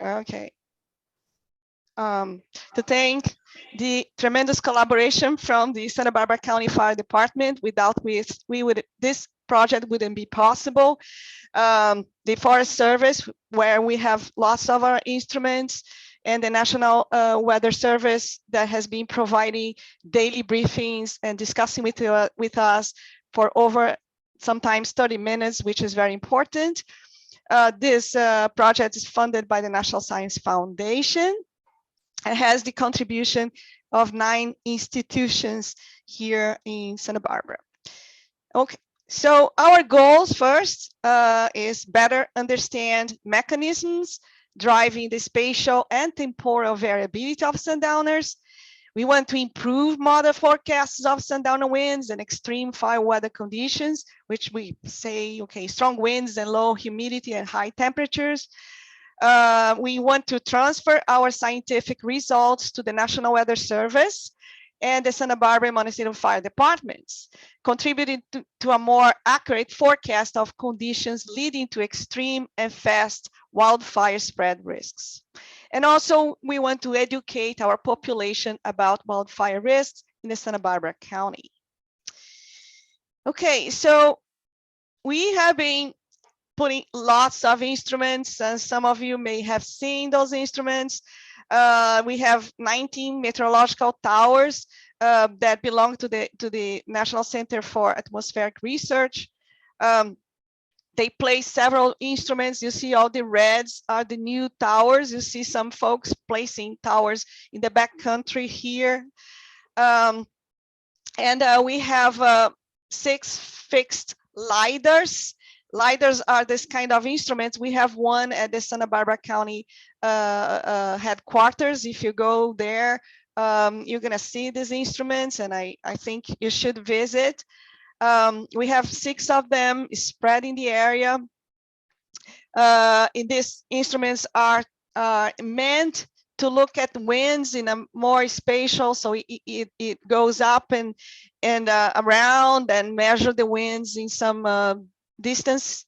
Okay. To thank the tremendous collaboration from the Santa Barbara County Fire Department, without which this project wouldn't be possible. The Forest Service, where we have lots of our instruments, and the National Weather Service that has been providing daily briefings and discussing with us for over sometimes 30 minutes, which is very important. This project is funded by the National Science Foundation. It has the contribution of 9 institutions here in Santa Barbara. Okay, so our goals first is better understand mechanisms driving the spatial and temporal variability of sundowners. We want to improve model forecasts of sundowner winds and extreme fire weather conditions, which we say, okay, strong winds and low humidity and high temperatures. We want to transfer our scientific results to the National Weather Service and the Santa Barbara Municipal Fire Departments, contributing to a more accurate forecast of conditions leading to extreme and fast wildfire spread risks. And also, we want to educate our population about wildfire risks in the Santa Barbara County. Okay, so we have been putting lots of instruments, and some of you may have seen those instruments. We have 19 meteorological towers that belong to the National Center for Atmospheric Research. They place several instruments. You see all the reds are the new towers. You see some folks placing towers in the backcountry here. We have 6 fixed LiDARs. LiDARs are this kind of instruments. We have one at the Santa Barbara County headquarters. If you go there, you're gonna see these instruments, and I think you should visit. We have 6 of them spread in the area. These instruments are meant to look at winds in a more spatial, so it goes up and around and measure the winds in some distance,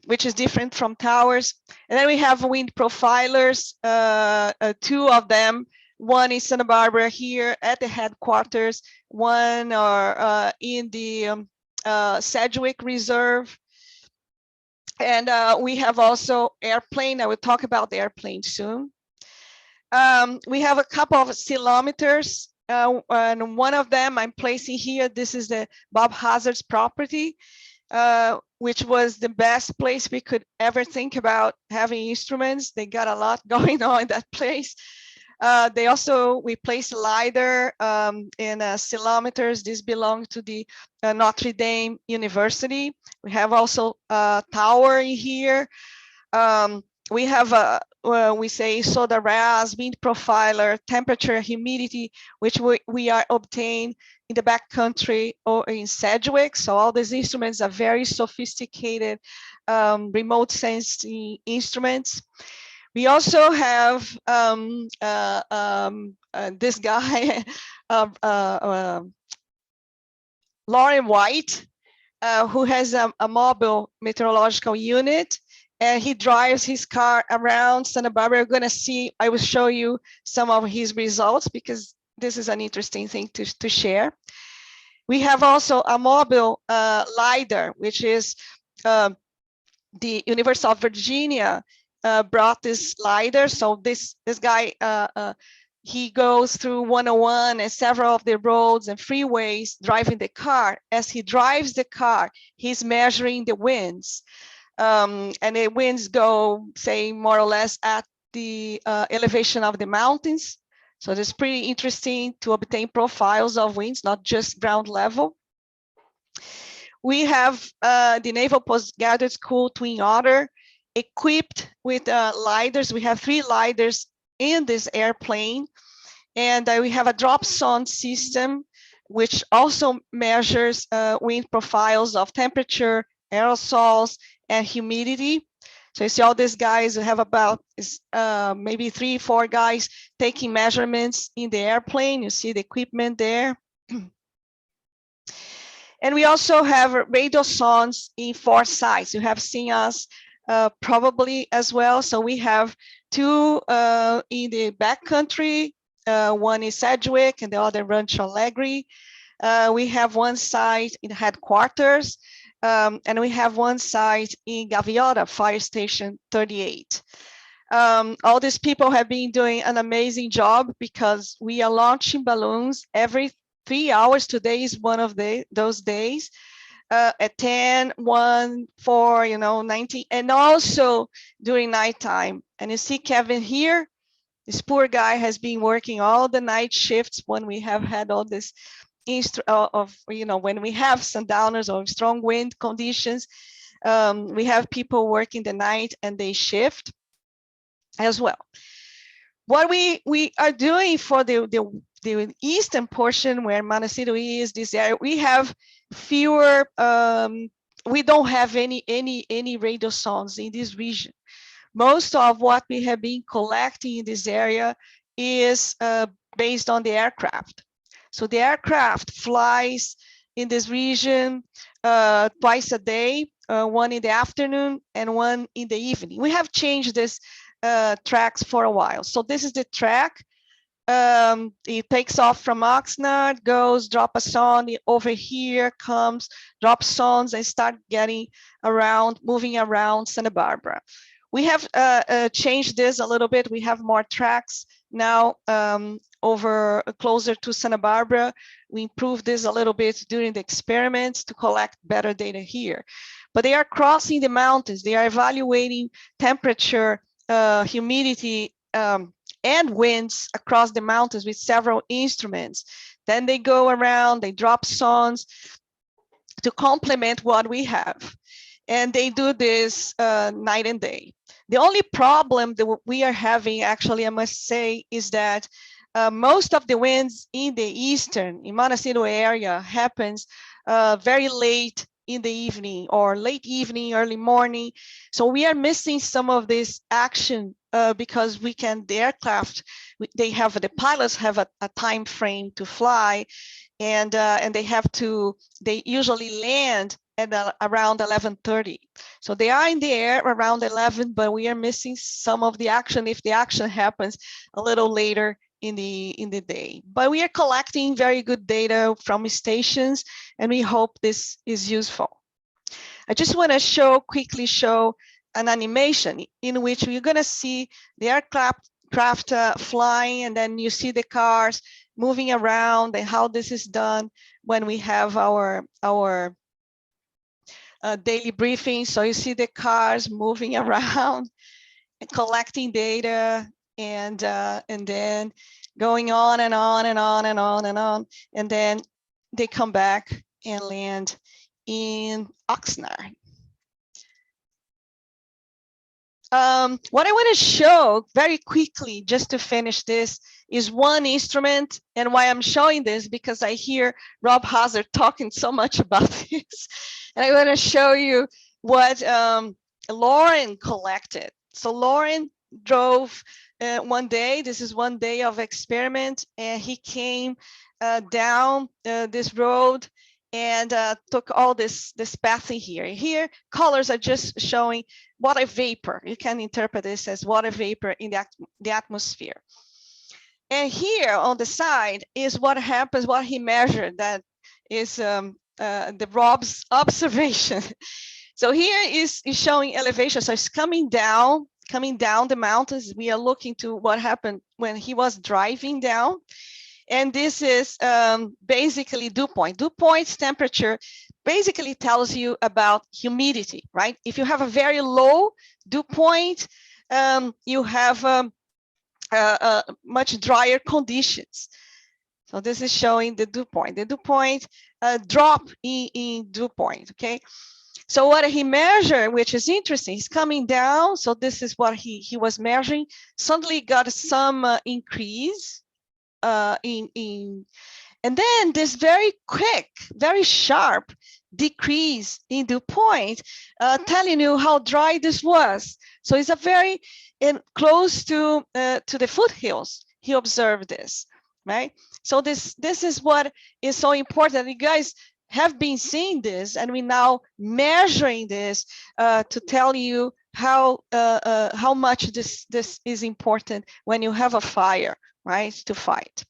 which is different from towers. And then we have wind profilers, 2 of them. One in Santa Barbara here at the headquarters, one are in the Sedgwick Reserve. And we have also airplane. I will talk about the airplane soon. We have a couple of oscillometers, and one of them I'm placing here. This is the Bob Hazard's property, which was the best place we could ever think about having instruments. They got a lot going on in that place. We place LiDAR in oscillometers. This belongs to the Notre Dame University. We have also a tower in here. We have we say soda RAS, wind profiler, temperature, humidity, which we are obtained in the backcountry or in Sedgwick. So all these instruments are very sophisticated remote sensing instruments. We also have this guy, Lauren White, who has a mobile meteorological unit, and he drives his car around Santa Barbara. You're going to see, I will show you some of his results because this is an interesting thing to share. We have also a mobile LiDAR, which is the University of Virginia brought this LiDAR. So this guy, he goes through 101 and several of the roads and freeways driving the car. As he drives the car, he's measuring the winds. And the winds go, say, more or less at the elevation of the mountains. So it's pretty interesting to obtain profiles of winds, not just ground level. We have the Naval Postgraduate School Twin Otter equipped with LiDARs. We have 3 LiDARs in this airplane. And we have a drop zone system, which also measures wind profiles of temperature, aerosols, and humidity. So you see all these guys, we have about maybe 3-4 guys taking measurements in the airplane. You see the equipment there. And we also have radiosondes in 4 sites. You have seen us probably as well. So we have two in the backcountry. One is Sedgwick and the other Rancho Alegre. We have one site in headquarters, and we have one site in Gaviota, Fire Station 38. All these people have been doing an amazing job because we are launching balloons every 3 hours. Today is one of those days. At 10, 1, 4, 19, and also during nighttime. And you see Kevin here, this poor guy has been working all the night shifts when we have had all this when we have sundowners or strong wind conditions. We have people working the night and they shift as well. What we are doing for the eastern portion where Montecito is, this area, we have fewer, we don't have any radio songs in this region. Most of what we have been collecting in this area is based on the aircraft. So the aircraft flies in this region twice a day, one in the afternoon and one in the evening. We have changed this tracks for a while. So this is the track. It takes off from Oxnard, goes, drop a song over here, comes, drops songs, and start getting around, moving around Santa Barbara. We have changed this a little bit. We have more tracks now over closer to Santa Barbara. We improved this a little bit during the experiments to collect better data here. But they are crossing the mountains. They are evaluating temperature, humidity, and winds across the mountains with several instruments. Then they go around, they drop songs to complement what we have. And they do this night and day. The only problem that we are having, actually, I must say, is that most of the winds in the eastern, in Montecito area, happens very late in the evening or late evening, early morning. So we are missing some of this action because the aircraft, the pilots have a time frame to fly, and they usually land at around 11:30. So they are in the air around 11, but we are missing some of the action if the action happens a little later in the day. But we are collecting very good data from stations, and we hope this is useful. I just want to quickly show an animation in which you're going to see the aircraft flying, and then you see the cars moving around, and how this is done when we have our daily briefing. So you see the cars moving around and collecting data, and then going on and on and on and on and on, and then they come back and land in Oxnard. What I want to show very quickly, just to finish this, is one instrument. And why I'm showing this, because I hear Rob Hazard talking so much about this. And I want to show you what Lauren collected. So Lauren drove one day. This is one day of experiment. And he came down this road and took all this path in here. Here, colors are just showing water vapor. You can interpret this as water vapor in the atmosphere. And here on the side is what happens, what he measured. That is the Rob's observation. So here is showing elevation. So it's coming down the mountains. We are looking to what happened when he was driving down. And this is basically dew point. Dew point's temperature basically tells you about humidity, right? If you have a very low dew point, you have much drier conditions. So this is showing the dew point. The dew point drop in dew point, okay? So what he measured, which is interesting, he's coming down. So this is what he was measuring. Suddenly got some increase and then this very quick, very sharp decrease in dew point, telling you how dry this was. So it's a very close to the foothills. He observed this, right? So this is what is so important. You guys have been seeing this, and we're now measuring this to tell you how much this is important when you have a fire, right, to fight.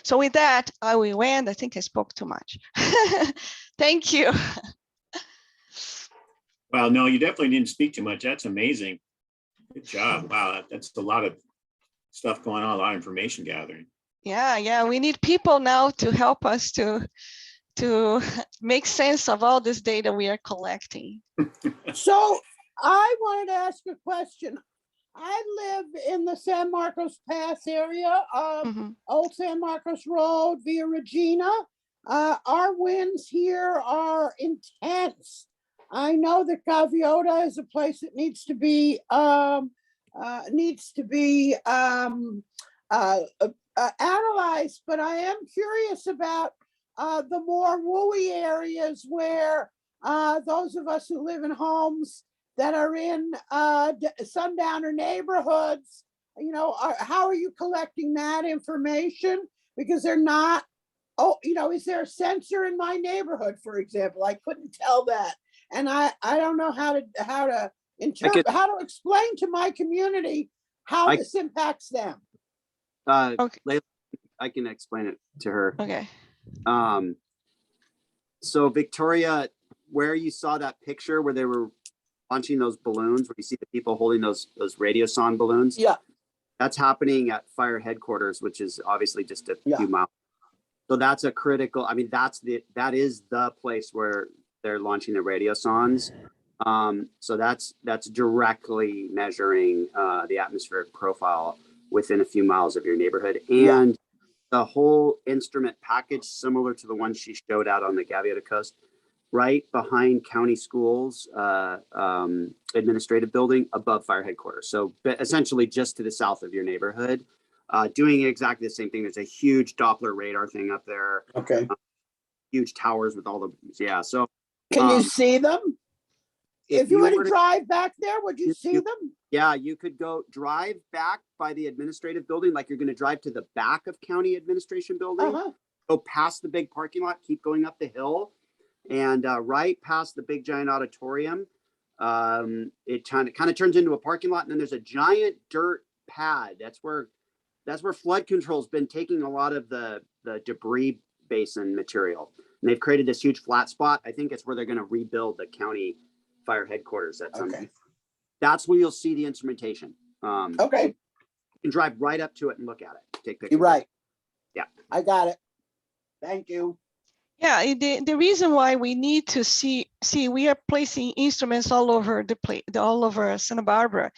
So with that, I will end. I think I spoke too much. Thank you. Well, no, you definitely didn't speak too much. That's amazing. Good job. Wow, that's a lot of stuff going on, a lot of information gathering. Yeah, we need people now to help us to make sense of all this data we are collecting. So I wanted to ask a question. I live in the San Marcos Pass area, Old San Marcos Road, Via Regina. Our winds here are intense. I know that Gaviota is a place that needs to be analyzed, but I am curious about the more woolly areas where those of us who live in homes that are in Sundowner neighborhoods, you know, how are you collecting that information? Because they're not, is there a sensor in my neighborhood, for example? I couldn't tell that. And I don't know how to interpret, how to explain to my community how this impacts them. Okay. Leila, I can explain it to her. Okay. So Victoria, where you saw that picture where they were launching those balloons, where you see the people holding those radiosonde balloons. Yeah. That's happening at fire headquarters, which is obviously just a few miles. So that's a critical, I mean, that is the place where they're launching the radiosondes. So that's directly measuring the atmospheric profile within a few miles of your neighborhood. And the whole instrument package, similar to the one she showed out on the Gaviota Coast, right behind county schools, administrative building above fire headquarters. So essentially just to the south of your neighborhood, doing exactly the same thing. There's a huge Doppler radar thing up there. Okay. Huge towers with all the, so. Can you see them? If you were to drive back there, would you see them? Yeah, you could go drive back by the administrative building, like you're going to drive to the back of county administration building, go past the big parking lot, keep going up the hill, and right past the big giant auditorium. It kind of turns into a parking lot, and then there's a giant dirt pad. That's where flood control's been taking a lot of the debris basin material, and they've created this huge flat spot. I think it's where they're going to rebuild the county fire headquarters. That's where you'll see the instrumentation. Okay. You can drive right up to it and look at it. Take pictures. You're right. Yeah. I got it. Thank you. Yeah, the reason why we need to see we are placing instruments all over the place, all over Santa Barbara.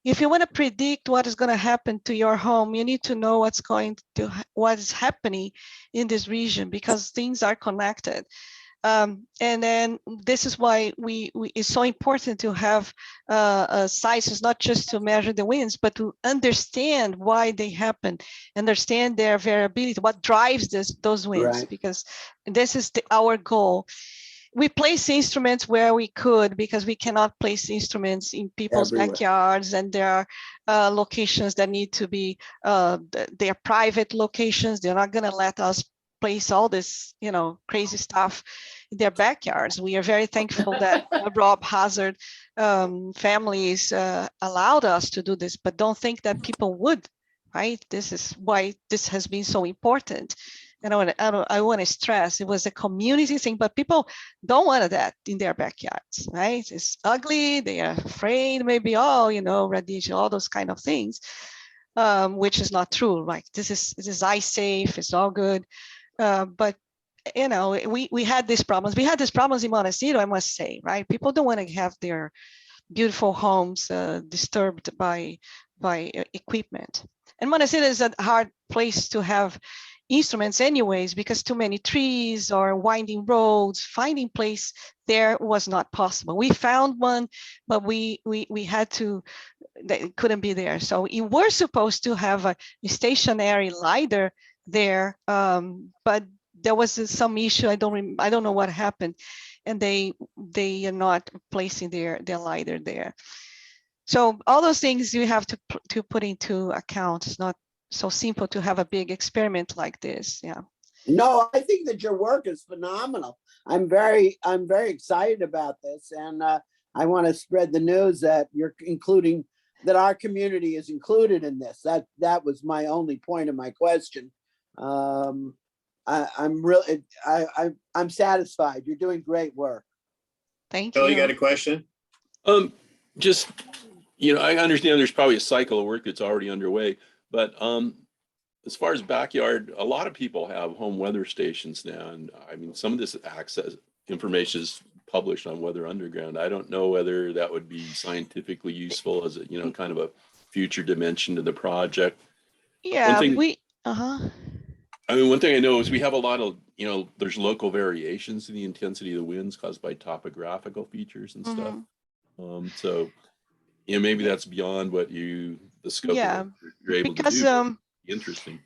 If you want to predict what is going to happen to your home, you need to know what is happening in this region, because things are connected. And then this is why it's so important to have sites. It's not just to measure the winds, but to understand why they happen, understand their variability, what drives those winds, because this is our goal. We place instruments where we could, because we cannot place instruments in people's backyards, and there are locations that need to be, they are private locations. They're not going to let us place all this, crazy stuff in their backyards. We are very thankful that Rob Hazard families allowed us to do this, but don't think that people would, right? This is why this has been so important. And I want to stress, it was a community thing, but people don't want that in their backyards, right? It's ugly, they are afraid, maybe, radiation, all those kind of things, which is not true. Like this is eye safe, it's all good. But we had these problems. We had these problems in Montecito, I must say, right? People don't want to have their beautiful homes disturbed by equipment. And Montecito is a hard place to have instruments anyways, because too many trees or winding roads, finding place there was not possible. We found one, but we had to, it couldn't be there. So we were supposed to have a stationary LiDAR there, but there was some issue. I don't know what happened, and they are not placing their LiDAR there. So all those things you have to put into account. It's not so simple to have a big experiment like this. Yeah. No, I think that your work is phenomenal. I'm very excited about this, and I want to spread the news that you're including, that our community is included in this. That was my only point of my question. I'm satisfied. You're doing great work. Thank Bill, you got you. a question? Just, I understand there's probably a cycle of work that's already underway, but as far as backyard, a lot of people have home weather stations now. And I mean, some of this access information is published on Weather Underground. I don't know whether that would be scientifically useful as a, kind of a future dimension to the project. Yeah, thing- we, I mean, one thing I know is we have a lot of, there's local variations in the intensity of the winds caused by topographical features and stuff. So, maybe that's beyond what the scope of what you're able because, to do. Interesting.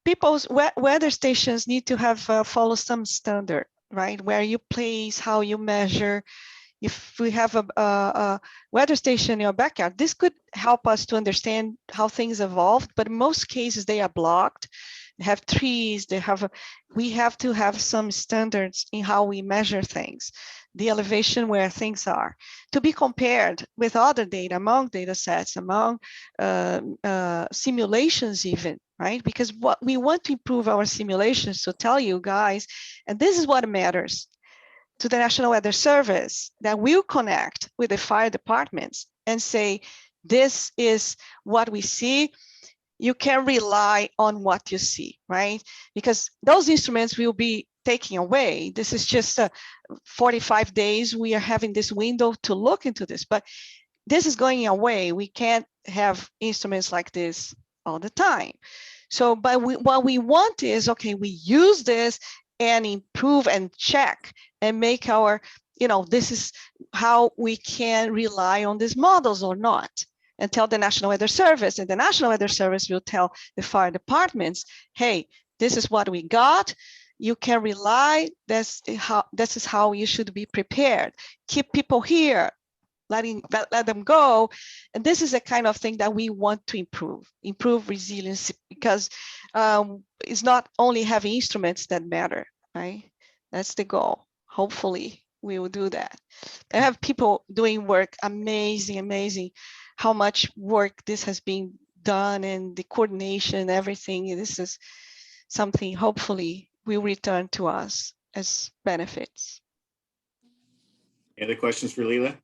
People's weather stations need to have follow some standard, right? Where you place, how you measure. If we have a weather station in your backyard, this could help us to understand how things evolved, but in most cases they are blocked. They have trees, we have to have some standards in how we measure things, the elevation where things are, to be compared with other data, among data sets, among simulations even, right? Because what we want to improve our simulations to tell you guys, and this is what matters, to the National Weather Service that will connect with the fire departments and say, this is what we see. You can rely on what you see, right? Because those instruments will be taken away. This is just 45 days. We are having this window to look into this, but this is going away. We can't have instruments like this all the time. So, but what we want is, okay, we use this and improve and check and make our, this is how we can rely on these models or not, and tell the National Weather Service, and the National Weather Service will tell the fire departments, hey, this is what we got. You can rely, this is how you should be prepared. Keep people here, let them go. And this is the kind of thing that we want to improve resilience, because it's not only having instruments that matter, right? That's the goal. Hopefully we will do that. I have people doing work, amazing, how much work this has been done and the coordination, everything. This is something hopefully will return to us as benefits. Any other questions for Leila?